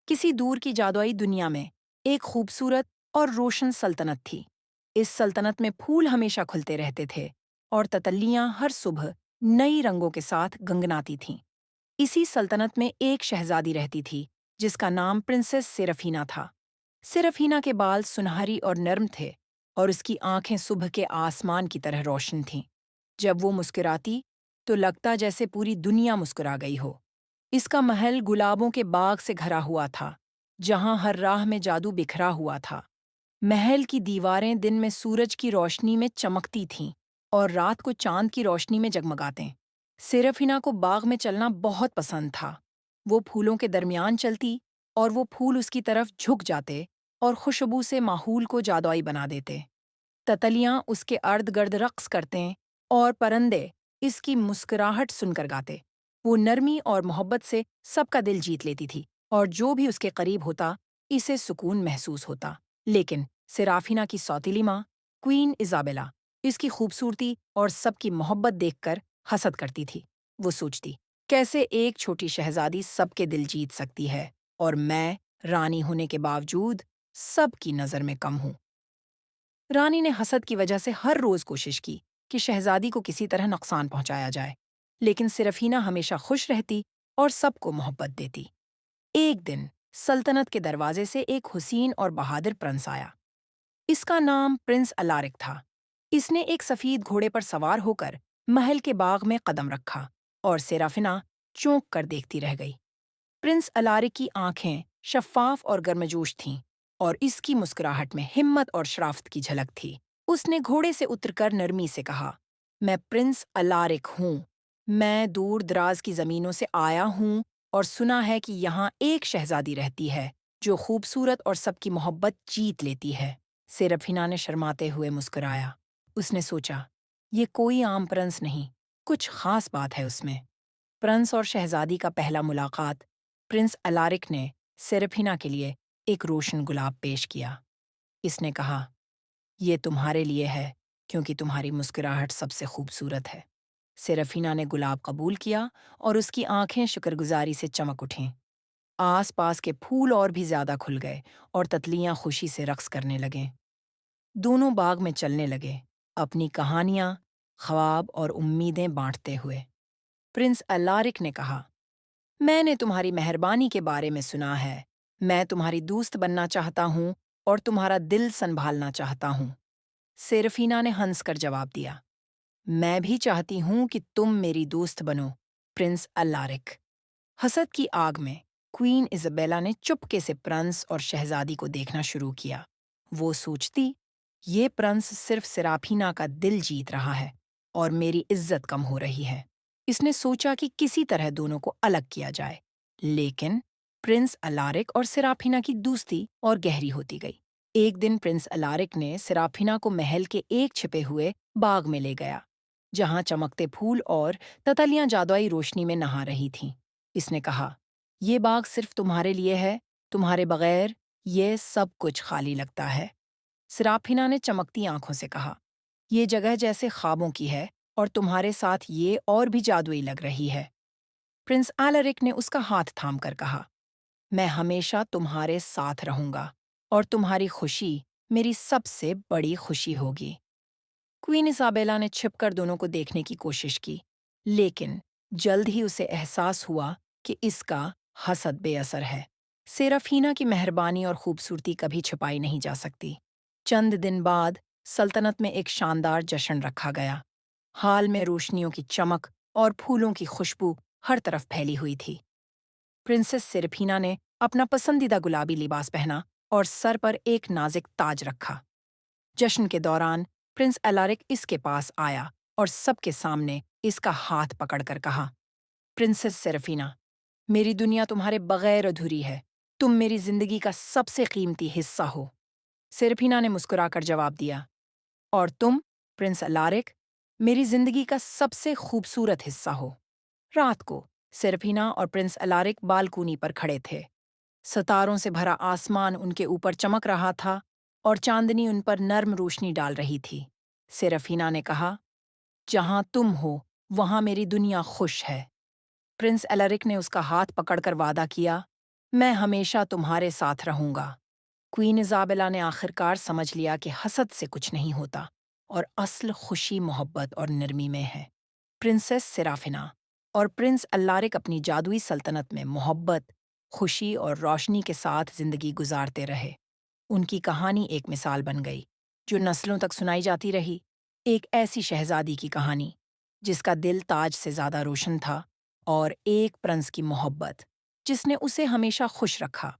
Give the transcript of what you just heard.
کسی دور کی جادوئی دنیا میں ایک خوبصورت اور روشن سلطنت تھی۔ اس سلطنت میں پھول ہمیشہ کھلتے رہتے تھے اور تتلیاں ہر صبح نئی رنگوں کے ساتھ گنگناتی تھیں۔ اسی سلطنت میں ایک شہزادی رہتی تھی جس کا نام پرنسس سیرافینا تھا۔ سیرافینا کے بال سنہری اور نرم تھے اور اس کی آنکھیں صبح کے آسمان کی طرح روشن تھیں۔ جب وہ مسکراتی تو لگتا جیسے پوری دنیا مسکرا گئی ہو۔ اس کا محل گلابوں کے باغ سے گھرا ہوا تھا جہاں ہر راہ میں جادو بکھرا ہوا تھا۔ محل کی دیواریں دن میں سورج کی روشنی میں چمکتی تھیں اور رات کو چاند کی روشنی میں جگمگاتے۔ سیرافینا کو باغ میں چلنا بہت پسند تھا۔ وہ پھولوں کے درمیان چلتی اور وہ پھول اس کی طرف جھک جاتے اور خوشبو سے ماحول کو جادوئی بنا دیتے۔ تتلیاں اس کے ارد گرد رقص کرتے اور پرندے اس کی مسکراہٹ سن کر گاتے۔ وہ نرمی اور محبت سے سب کا دل جیت لیتی تھی اور جو بھی اس کے قریب ہوتا اسے سکون محسوس ہوتا۔ لیکن سیرافینا کی سوتیلی ماں کوئین ایزابیلا اس کی خوبصورتی اور سب کی محبت دیکھ کر حسد کرتی تھی۔ وہ سوچتی، کیسے ایک چھوٹی شہزادی سب کے دل جیت سکتی ہے اور میں رانی ہونے کے باوجود سب کی نظر میں کم ہوں۔ رانی نے حسد کی وجہ سے ہر روز کوشش کی کہ شہزادی کو کسی طرح نقصان پہنچایا جائے، لیکن سیرافینا ہمیشہ خوش رہتی اور سب کو محبت دیتی۔ ایک دن سلطنت کے دروازے سے ایک حسین اور بہادر پرنس آیا۔ اس کا نام پرنس الارک تھا۔ اس نے ایک سفید گھوڑے پر سوار ہو کر محل کے باغ میں قدم رکھا اور سیرافینا چونک کر دیکھتی رہ گئی۔ پرنس الارک کی آنکھیں شفاف اور گرمجوش تھیں اور اس کی مسکراہٹ میں ہمت اور شرافت کی جھلک تھی۔ اس نے گھوڑے سے اتر کر نرمی سے کہا، میں پرنس الارک ہوں۔ میں دور دراز کی زمینوں سے آیا ہوں اور سنا ہے کہ یہاں ایک شہزادی رہتی ہے جو خوبصورت اور سب کی محبت جیت لیتی ہے۔ سیرافینا نے شرماتے ہوئے مسکرایا۔ اس نے سوچا، یہ کوئی عام پرنس نہیں، کچھ خاص بات ہے اس میں۔ پرنس اور شہزادی کا پہلا ملاقات۔ پرنس الارک نے سیرافینا کے لیے ایک روشن گلاب پیش کیا۔ اس نے کہا، یہ تمہارے لیے ہے کیونکہ تمہاری مسکراہٹ سب سے خوبصورت ہے۔ سیرافینا نے گلاب قبول کیا اور اس کی آنکھیں شکرگزاری سے چمک اٹھیں۔ آس پاس کے پھول اور بھی زیادہ کھل گئے اور تتلیاں خوشی سے رقص کرنے لگیں۔ دونوں باغ میں چلنے لگے، اپنی کہانیاں، خواب اور امیدیں بانٹتے ہوئے۔ پرنس الارک نے کہا، میں نے تمہاری مہربانی کے بارے میں سنا ہے۔ میں تمہاری دوست بننا چاہتا ہوں اور تمہارا دل سنبھالنا چاہتا ہوں۔ سیرافینا نے ہنس کر جواب دیا، میں بھی چاہتی ہوں کہ تم میری دوست بنو، پرنس الارک۔ حسد کی آگ میں کوئین ایزابیلا نے چپکے سے پرنس اور شہزادی کو دیکھنا شروع کیا۔ وہ سوچتی، یہ پرنس صرف سیرافینا کا دل جیت رہا ہے اور میری عزت کم ہو رہی ہے۔ اس نے سوچا کہ کسی طرح دونوں کو الگ کیا جائے، لیکن پرنس الارک اور سیرافینا کی دوستی اور گہری ہوتی گئی۔ ایک دن پرنس الارک نے سیرافینا کو محل کے ایک چھپے ہوئے باغ میں لے گیا جہاں چمکتے پھول اور تتلیاں جادوئی روشنی میں نہا رہی تھیں۔ اس نے کہا، یہ باغ صرف تمہارے لیے ہے، تمہارے بغیر یہ سب کچھ خالی لگتا ہے۔ سیرافینا نے چمکتی آنکھوں سے کہا، یہ جگہ جیسے خوابوں کی ہے اور تمہارے ساتھ یہ اور بھی جادوئی لگ رہی ہے۔ پرنس الارک نے اس کا ہاتھ تھام کر کہا، میں ہمیشہ تمہارے ساتھ رہوں گا اور تمہاری خوشی میری سب سے بڑی خوشی ہوگی۔ کوئین ایزابیلا نے چھپ کر دونوں کو دیکھنے کی کوشش کی، لیکن جلد ہی اسے احساس ہوا کہ اس کا حسد بے اثر ہے۔ سیرافینا کی مہربانی اور خوبصورتی کبھی چھپائی نہیں جا سکتی۔ چند دن بعد سلطنت میں ایک شاندار جشن رکھا گیا۔ ہال میں روشنیوں کی چمک اور پھولوں کی خوشبو ہر طرف پھیلی ہوئی تھی۔ پرنسس سیرافینا نے اپنا پسندیدہ گلابی لباس پہنا اور سر پر ایک نازک تاج رکھا۔ جشن کے دوران پرنس الارک اس کے پاس آیا اور سب کے سامنے اس کا ہاتھ پکڑ کر کہا، پرنسس سیرافینا، میری دنیا تمہارے بغیر ادھوری ہے۔ تم میری زندگی کا سب سے قیمتی حصہ ہو۔ سیرافینا نے مسکرا کر جواب دیا، اور تم، پرنس الارک، میری زندگی کا سب سے خوبصورت حصہ ہو۔ رات کو سیرافینا اور پرنس الارک بالکونی پر کھڑے تھے۔ ستاروں سے بھرا آسمان ان کے اوپر چمک رہا تھا اور چاندنی ان پر نرم روشنی ڈال رہی تھی۔ سیرافینا نے کہا، جہاں تم ہو وہاں میری دنیا خوش ہے۔ پرنس الارک نے اس کا ہاتھ پکڑ کر وعدہ کیا، میں ہمیشہ تمہارے ساتھ رہوں گا۔ کوئین ایزابیلا نے آخرکار سمجھ لیا کہ حسد سے کچھ نہیں ہوتا اور اصل خوشی محبت اور نرمی میں ہے۔ پرنسس سیرافینا اور پرنس الارک اپنی جادوئی سلطنت میں محبت، خوشی اور روشنی کے ساتھ زندگی گزارتے رہے۔ ان کی کہانی ایک مثال بن گئی جو نسلوں تک سنائی جاتی رہی، ایک ایسی شہزادی کی کہانی جس کا دل تاج سے زیادہ روشن تھا، اور ایک پرنس کی محبت جس نے اسے ہمیشہ خوش رکھا۔